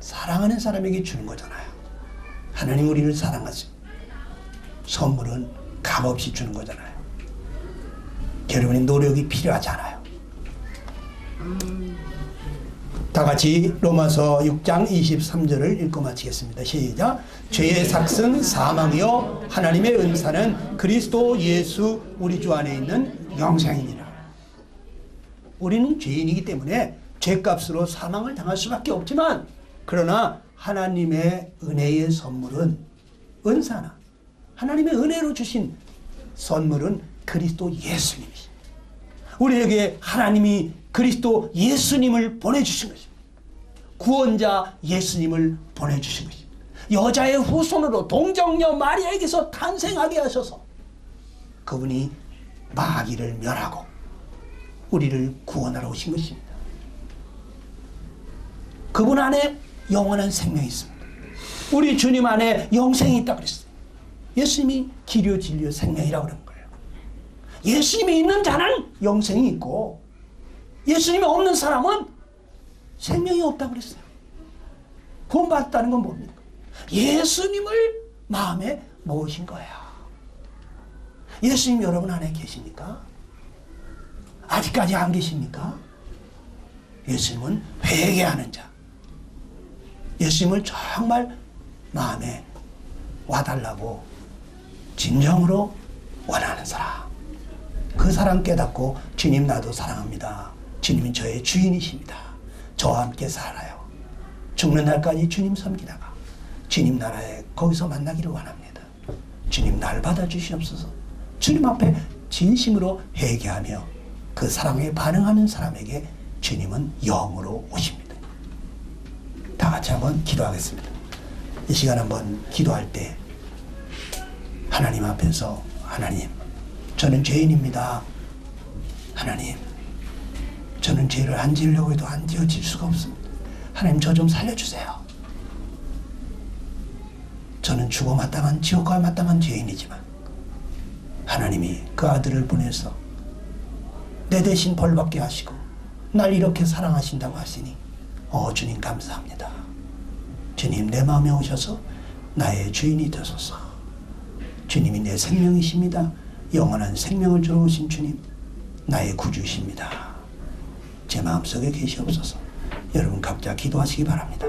사랑하는 사람에게 주는 거잖아요. 하나님 우리를 사랑하시고 선물은 값없이 주는 거잖아요. 여러분의 노력이 필요하지 않아요. 다 같이 로마서 6장 23절을 읽고 마치겠습니다. 시작. 죄의 삭은 사망이요 하나님의 은사는 그리스도 예수 우리 주 안에 있는 영생이니라. 우리는 죄인이기 때문에 죄값으로 사망을 당할 수밖에 없지만 그러나 하나님의 은혜의 선물은 은사나 하나님의 은혜로 주신 선물은 그리스도 예수님이십니다. 우리에게 하나님이 그리스도 예수님을 보내주신 것입니다. 구원자 예수님을 보내주신 것입니다. 여자의 후손으로 동정녀 마리아에게서 탄생하게 하셔서 그분이 마귀를 멸하고 우리를 구원하러 오신 것입니다. 그분 안에 영원한 생명이 있습니다. 우리 주님 안에 영생이 있다고 그랬어요. 예수님이 길이요 진리요 생명이라고 그런 거예요. 예수님이 있는 자는 영생이 있고 예수님이 없는 사람은 생명이 없다고 그랬어요. 구원받았다는 건 뭡니까? 예수님을 마음에 모으신 거예요. 예수님 여러분 안에 계십니까? 아직까지 안 계십니까? 예수님은 회개하는 자, 예수님을 정말 마음에 와달라고 진정으로 원하는 사람, 그 사람 깨닫고 주님 나도 사랑합니다. 주님이 저의 주인이십니다. 저와 함께 살아요. 죽는 날까지 주님 섬기다가 주님 나라에 거기서 만나기를 원합니다. 주님 날 받아주시옵소서. 주님 앞에 진심으로 회개하며 그 사랑에 반응하는 사람에게 주님은 영으로 오십니다. 다 같이 한번 기도하겠습니다. 이 시간 한번 기도할 때 하나님 앞에서 하나님, 저는 죄인입니다. 하나님, 저는 죄를 안 지으려고 해도 안 지어질 수가 없습니다. 하나님, 저 좀 살려주세요. 저는 죽어 마땅한 지옥 가 마땅한 죄인이지만 하나님이 그 아들을 보내서 내 대신 벌받게 하시고 날 이렇게 사랑하신다고 하시니 주님 감사합니다. 주님 내 마음에 오셔서 나의 주인이 되소서. 주님이 내 생명이십니다. 영원한 생명을 주러 오신 주님, 나의 구주이십니다. 제 마음속에 계시옵소서. 여러분 각자 기도하시기 바랍니다.